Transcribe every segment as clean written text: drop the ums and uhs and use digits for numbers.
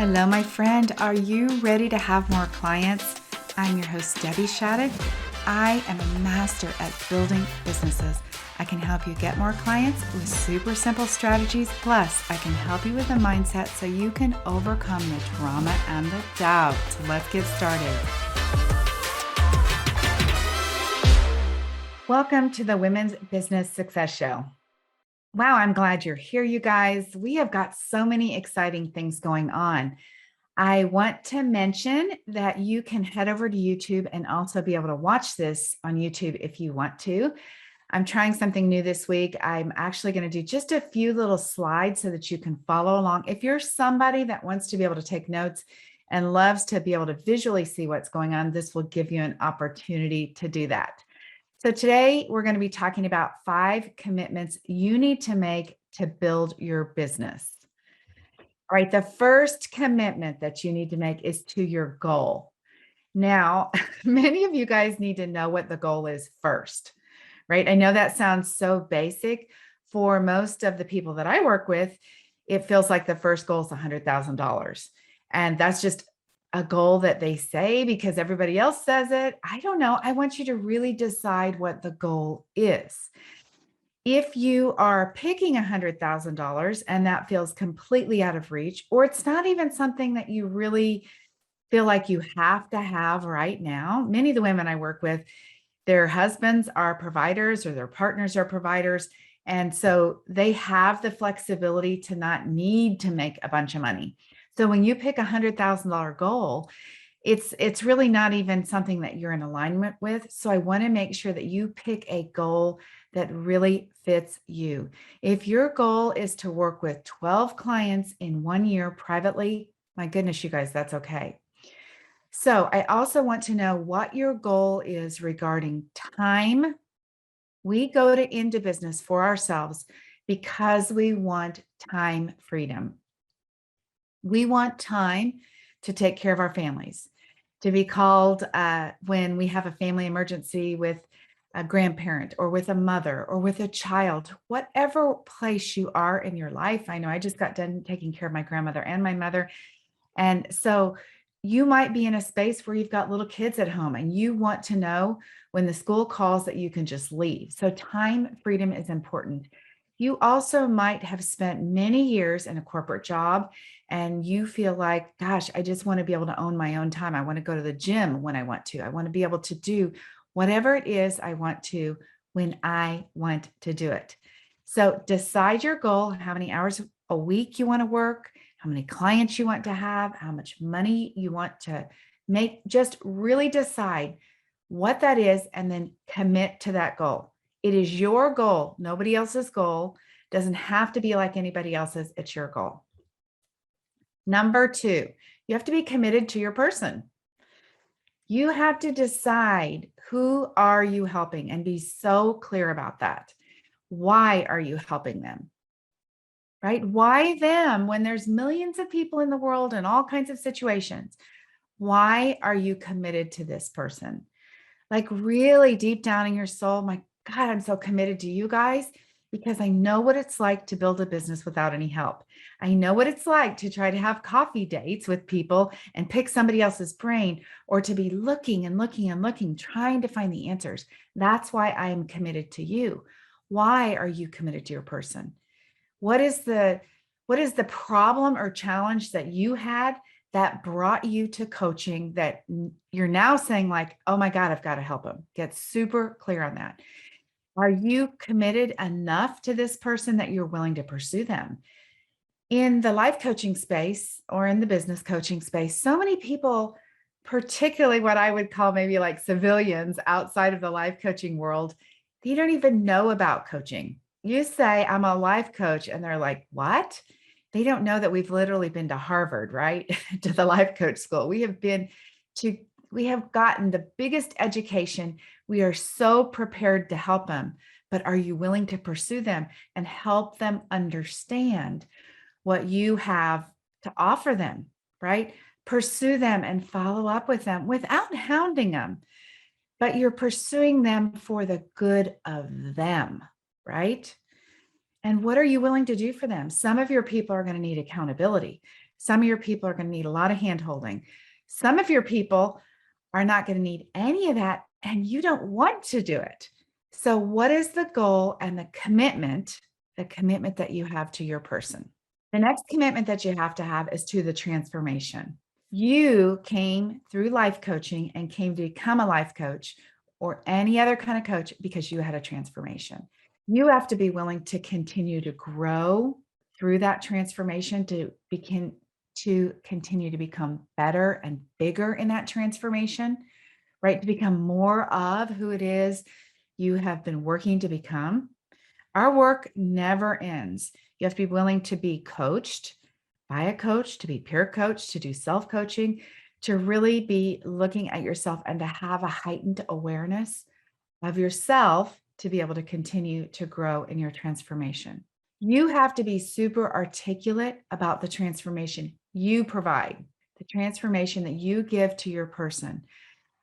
Hello, my friend. Are you ready to have more clients? I'm your host, Debbie Shadid. I am a master at building businesses. I can help you get more clients with super simple strategies. Plus, I can help you with a mindset so you can overcome the drama and the doubt. So let's get started. Welcome to the Women's Business Success Show. Wow, I'm glad you're here, you guys. We have got so many exciting things going on. I want to mention that you can head over to YouTube and also be able to watch this on YouTube if you want to. I'm trying something new this week. I'm actually going to do just a few little slides so that you can follow along. If you're somebody that wants to be able to take notes and loves to be able to visually see what's going on, this will give you an opportunity to do that. So today we're going to be talking about 5 commitments you need to make to build your business. All right, the first commitment that you need to make is to your goal. Now, many of you guys need to know what the goal is first, right? I know that sounds so basic. For most of the people that I work with, it feels like the first goal is $100,000. And that's just a goal that they say because everybody else says it. I don't know. I want you to really decide what the goal is. If you are picking $100,000 and that feels completely out of reach, or it's not even something that you really feel like you have to have right now, many of the women I work with, their husbands are providers or their partners are providers. And so they have the flexibility to not need to make a bunch of money. So when you pick $100,000 goal, it's really not even something that you're in alignment with. So I want to make sure that you pick a goal that really fits you. If your goal is to work with 12 clients in 1 year privately, my goodness, you guys, that's okay. So I also want to know what your goal is regarding time. We go into business for ourselves because we want time freedom. We want time to take care of our families, to be called when we have a family emergency with a grandparent or with a mother or with a child, whatever place you are in your life. I know I just got done taking care of my grandmother and my mother. And so you might be in a space where you've got little kids at home and you want to know when the school calls that you can just leave. So time freedom is important. You also might have spent many years in a corporate job and you feel like, gosh, I just want to be able to own my own time. I want to go to the gym when I want to. I want to be able to do whatever it is I want to when I want to do it. So decide your goal, how many hours a week you want to work, how many clients you want to have, how much money you want to make. Just really decide what that is and then commit to that goal. It is your goal, nobody else's goal. Doesn't have to be like anybody else's. It's your goal. Number 2, you have to be committed to your person. You have to decide, who are you helping, and be so clear about that. Why are you helping them? Right? Why them when there's millions of people in the world and all kinds of situations? Why are you committed to this person? Like really deep down in your soul, my God, I'm so committed to you guys because I know what it's like to build a business without any help. I know what it's like to try to have coffee dates with people and pick somebody else's brain, or to be looking and looking and looking, trying to find the answers. That's why I am committed to you. Why are you committed to your person? What is the problem or challenge that you had that brought you to coaching that you're now saying like, oh my God, I've got to help them? Get super clear on that. Are you committed enough to this person that you're willing to pursue them? In the life coaching space or in the business coaching space, so many people, particularly what I would call maybe like civilians outside of the life coaching world, they don't even know about coaching. You say, I'm a life coach, and they're like, what? They don't know that we've literally been to Harvard, right? To the life coach school. We have gotten the biggest education. We are so prepared to help them, but are you willing to pursue them and help them understand what you have to offer them, right? Pursue them and follow up with them without hounding them, but you're pursuing them for the good of them, right? And what are you willing to do for them? Some of your people are going to need accountability. Some of your people are going to need a lot of hand holding. Some of your people are not going to need any of that, and you don't want to do it. So, what is the goal and the commitment that you have to your person? The next commitment that you have to have is to the transformation. You came through life coaching and came to become a life coach or any other kind of coach because you had a transformation. You have to be willing to continue to grow through that transformation to begin to continue to become better and bigger in that transformation, right? To become more of who it is you have been working to become. Our work never ends. You have to be willing to be coached by a coach, to be peer coached, to do self coaching, to really be looking at yourself and to have a heightened awareness of yourself to be able to continue to grow in your transformation. You have to be super articulate about the transformation you provide, the transformation that you give to your person.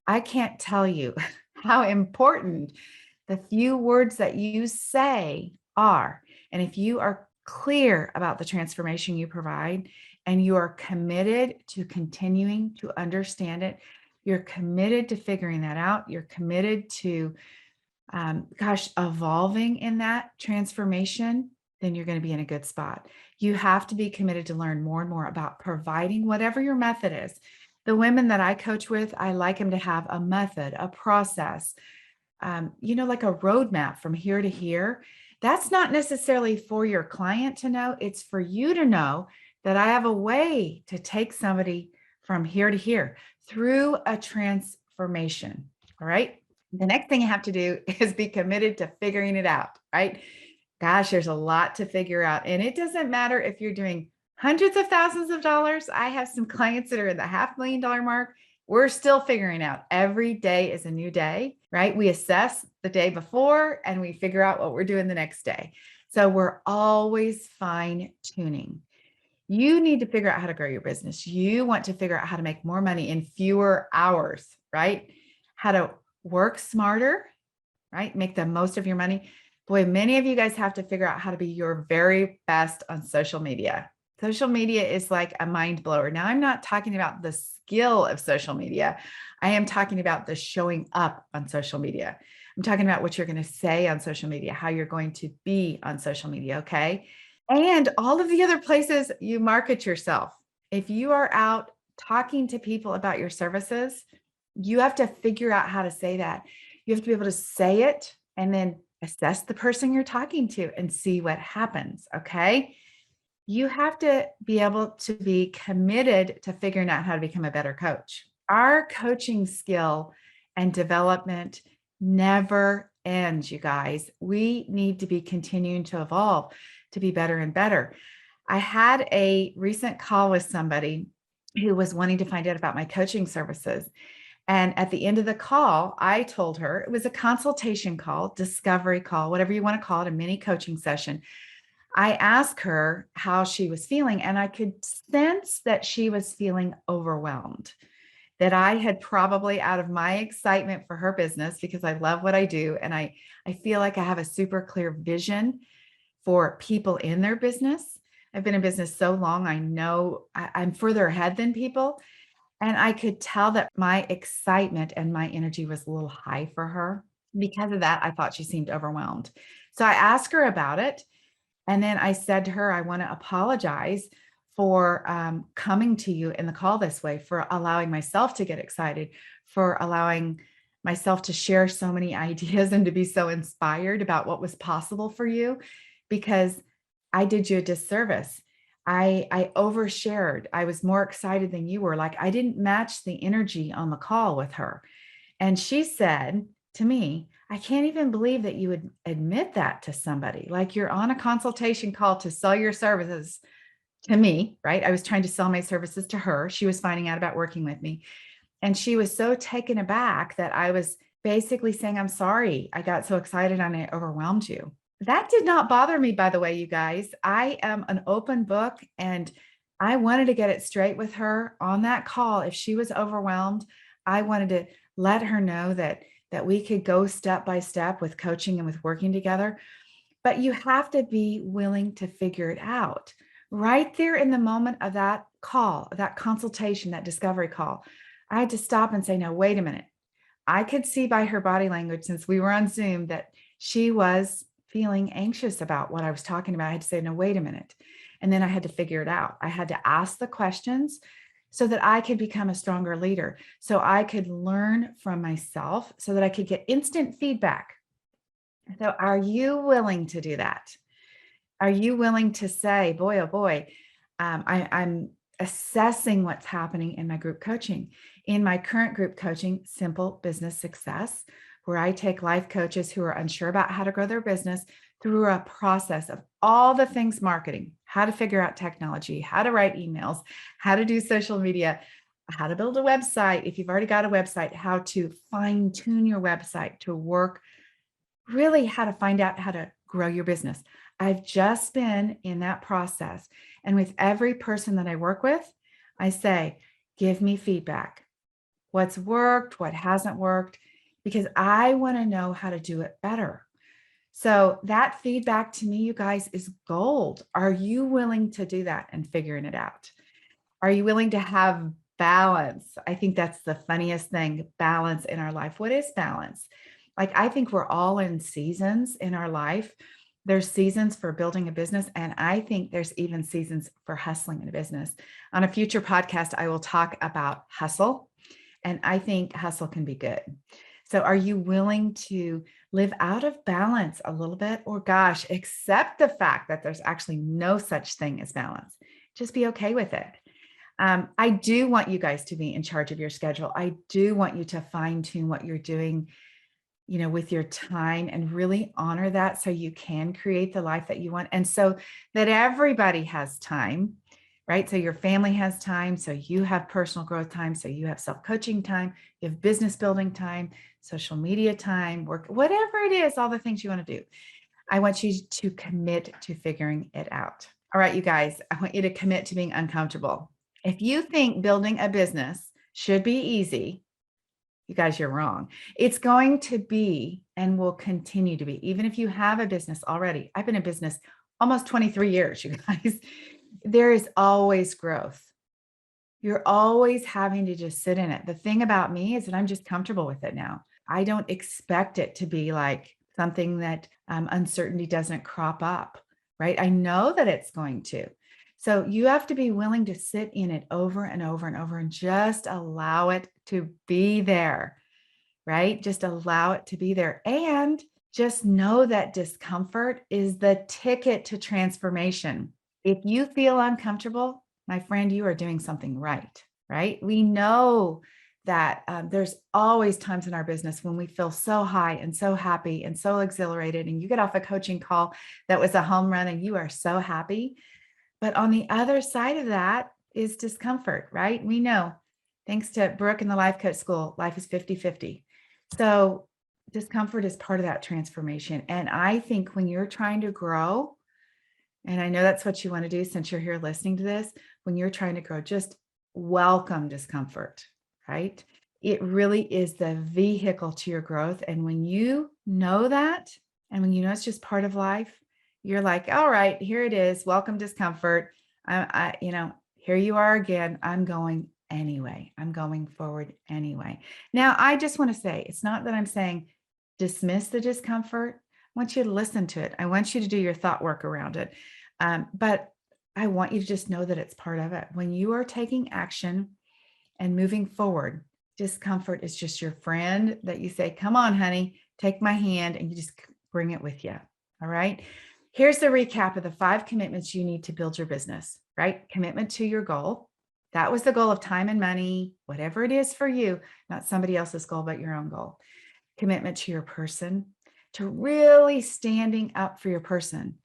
I can't tell you how important the few words that you say are. And if you are clear about the transformation you provide and you are committed to continuing to understand it, you're committed to figuring that out, you're committed to, evolving in that transformation, then you're going to be in a good spot. You have to be committed to learn more and more about providing whatever your method is. The women that I coach with, I like them to have a method, a process, like a roadmap from here to here. That's not necessarily for your client to know. It's for you to know that I have a way to take somebody from here to here through a transformation. All right. The next thing you have to do is be committed to figuring it out, right? Gosh, there's a lot to figure out. And it doesn't matter if you're doing hundreds of thousands of dollars. I have some clients that are in the $500,000 mark. We're still figuring out. Every day is a new day, right? We assess the day before and we figure out what we're doing the next day. So we're always fine tuning. You need to figure out how to grow your business. You want to figure out how to make more money in fewer hours, right? How to work smarter, right? Make the most of your money. Boy, many of you guys have to figure out how to be your very best on social media. Social media is like a mind blower. Now, I'm not talking about the skill of social media. I am talking about the showing up on social media. I'm talking about what you're going to say on social media, how you're going to be on social media, okay? And all of the other places you market yourself. If you are out talking to people about your services, you have to figure out how to say that. You have to be able to say it and then assess the person you're talking to and see what happens, okay? You have to be able to be committed to figuring out how to become a better coach. Our coaching skill and development never ends, you guys. We need to be continuing to evolve to be better and better. I had a recent call with somebody who was wanting to find out about my coaching services. And at the end of the call, I told her it was a consultation call, discovery call, whatever you want to call it, a mini coaching session. I asked her how she was feeling, and I could sense that she was feeling overwhelmed. That I had probably, out of my excitement for her business, because I love what I do, and I feel like I have a super clear vision for people in their business. I've been in business so long, I know I'm further ahead than people. And I could tell that my excitement and my energy was a little high for her. Because of that, I thought she seemed overwhelmed. So I asked her about it. And then I said to her, I want to apologize for coming to you in the call this way, for allowing myself to get excited, for allowing myself to share so many ideas and to be so inspired about what was possible for you, because I did you a disservice. I overshared. I was more excited than you were. Like, I didn't match the energy on the call with her. And she said to me, I can't even believe that you would admit that to somebody. Like, you're on a consultation call to sell your services to me, right? I was trying to sell my services to her. She was finding out about working with me. And she was so taken aback that I was basically saying, I'm sorry. I got so excited and I overwhelmed you. That did not bother me, by the way, you guys. I am an open book, and I wanted to get it straight with her on that call. If she was overwhelmed, I wanted to let her know that we could go step by step with coaching and with working together. But you have to be willing to figure it out. Right there in the moment of that call, that consultation, that discovery call, I had to stop and say, no, wait a minute. I could see by her body language, since we were on Zoom, that she was feeling anxious about what I was talking about. I had to say, no, wait a minute. And then I had to figure it out. I had to ask the questions so that I could become a stronger leader, so I could learn from myself, so that I could get instant feedback. So are you willing to do that? Are you willing to say, boy, oh boy, I'm assessing what's happening in my group coaching. In my current group coaching, Simple Business Success, where I take life coaches who are unsure about how to grow their business through a process of all the things marketing, how to figure out technology, how to write emails, how to do social media, how to build a website. If you've already got a website, how to fine tune your website to work, really how to find out how to grow your business. I've just been in that process. And with every person that I work with, I say, give me feedback. What's worked, what hasn't worked, because I want to know how to do it better. So that feedback to me, you guys, is gold. Are you willing to do that and figuring it out? Are you willing to have balance? I think that's the funniest thing, balance in our life. What is balance? Like, I think we're all in seasons in our life. There's seasons for building a business, and I think there's even seasons for hustling in a business. On a future podcast, I will talk about hustle, and I think hustle can be good. So are you willing to live out of balance a little bit, or gosh, accept the fact that there's actually no such thing as balance? Just be okay with it. I do want you guys to be in charge of your schedule. I do want you to fine tune what you're doing, with your time, and really honor that, so you can create the life that you want, and so that everybody has time, right? So your family has time, so you have personal growth time, so you have self-coaching time, you have business building time, social media time, work, whatever it is, all the things you want to do. I want you to commit to figuring it out. All right, you guys, I want you to commit to being uncomfortable. If you think building a business should be easy, you guys, you're wrong. It's going to be and will continue to be, even if you have a business already. I've been in business almost 23 years, you guys. There is always growth. You're always having to just sit in it. The thing about me is that I'm just comfortable with it now. I don't expect it to be like something that uncertainty doesn't crop up, right? I know that it's going to. So you have to be willing to sit in it over and over and over and just allow it to be there, right? Just allow it to be there. And just know that discomfort is the ticket to transformation. If you feel uncomfortable, my friend, you are doing something right, right? We know that there's always times in our business when we feel so high and so happy and so exhilarated, and you get off a coaching call that was a home run and you are so happy. But on the other side of that is discomfort, right? We know, thanks to Brooke and the Life Coach School, life is 50-50. So discomfort is part of that transformation. And I think when you're trying to grow, and I know that's what you want to do since you're here listening to this, when you're trying to grow, just welcome discomfort, right? It really is the vehicle to your growth. And when you know that, and when you know it's just part of life, you're like, all right, here it is. Welcome discomfort. Here you are again. I'm going anyway. I'm going forward anyway. Now, I just want to say, it's not that I'm saying dismiss the discomfort. I want you to listen to it. I want you to do your thought work around it. But I want you to just know that it's part of it. When you are taking action and moving forward, discomfort is just your friend that you say, come on, honey, take my hand, and you just bring it with you. All right. Here's the recap of the 5 commitments you need to build your business, right? Commitment to your goal. That was the goal of time and money, whatever it is for you, not somebody else's goal, but your own goal. Commitment to your person, to really standing up for your person,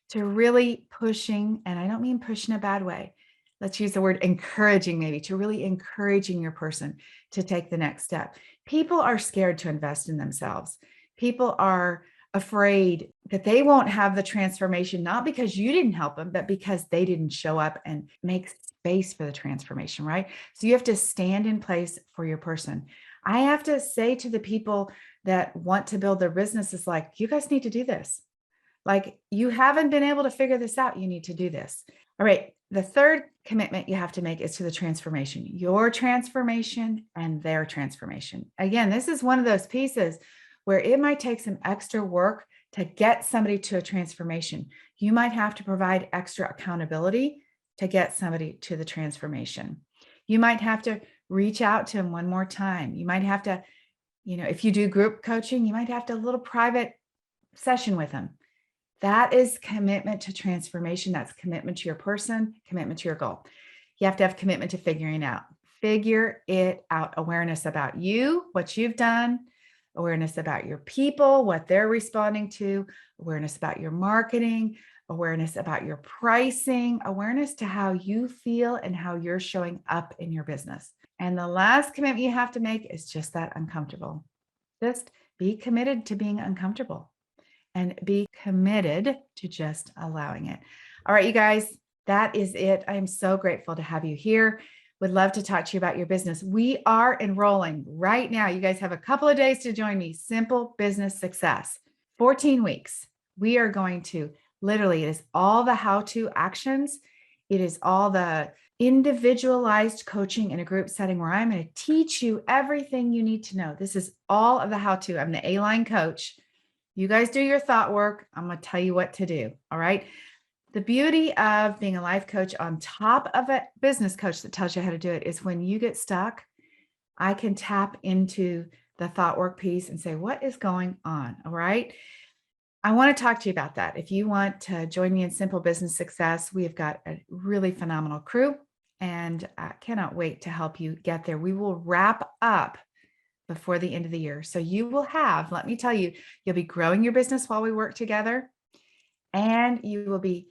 to really pushing, and I don't mean push in a bad way. Let's use the word encouraging, maybe, to really encouraging your person to take the next step. People are scared to invest in themselves. People are afraid that they won't have the transformation, not because you didn't help them, but because they didn't show up and make space for the transformation, right? So you have to stand in place for your person. I have to say to the people that want to build their businesses, like, you guys need to do this. Like, you haven't been able to figure this out. You need to do this. All right. The third commitment you have to make is to the transformation, your transformation and their transformation. Again, this is one of those pieces where it might take some extra work to get somebody to a transformation. You might have to provide extra accountability to get somebody to the transformation. You might have to reach out to them one more time. You might have to, if you do group coaching, you might have to a little private session with them. That is commitment to transformation. That's commitment to your person, commitment to your goal. You have to have commitment to figuring out. Figure it out. Awareness about you, what you've done, awareness about your people, what they're responding to, awareness about your marketing, awareness about your pricing, awareness to how you feel and how you're showing up in your business. And the last commitment you have to make is just that uncomfortable. Just be committed to being uncomfortable and be committed to just allowing it. All right, you guys, that is it. I am so grateful to have you here. Would love to talk to you about your business. We are enrolling right now. You guys have a couple of days to join me. Simple Business Success, 14 weeks. We are going to literally, it is all the how-to actions. It is all the individualized coaching in a group setting where I'm going to teach you everything you need to know. This is all of the how-to. I'm the A-line coach. You guys do your thought work. I'm going to tell you what to do. All right. The beauty of being a life coach on top of a business coach that tells you how to do it is when you get stuck, I can tap into the thought work piece and say, what is going on? All right. I want to talk to you about that. If you want to join me in Simple Business Success, we have got a really phenomenal crew and I cannot wait to help you get there. We will wrap up before the end of the year. So you will have, let me tell you, you'll be growing your business while we work together, and you will be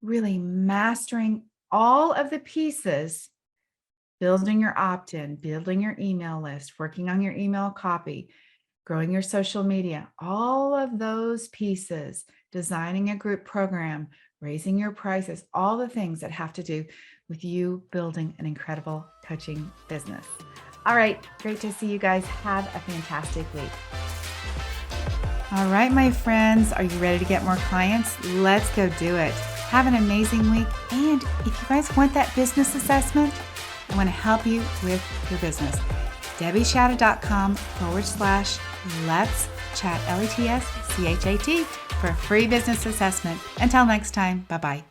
really mastering all of the pieces, building your opt-in, building your email list, working on your email copy, growing your social media, all of those pieces, designing a group program, raising your prices, all the things that have to do with you building an incredible coaching business. All right, great to see you guys. Have a fantastic week. All right, my friends, are you ready to get more clients? Let's go do it. Have an amazing week. And if you guys want that business assessment, I want to help you with your business. DebbieShadid.com/let's chat, LETSCHAT for a free business assessment. Until next time, bye-bye.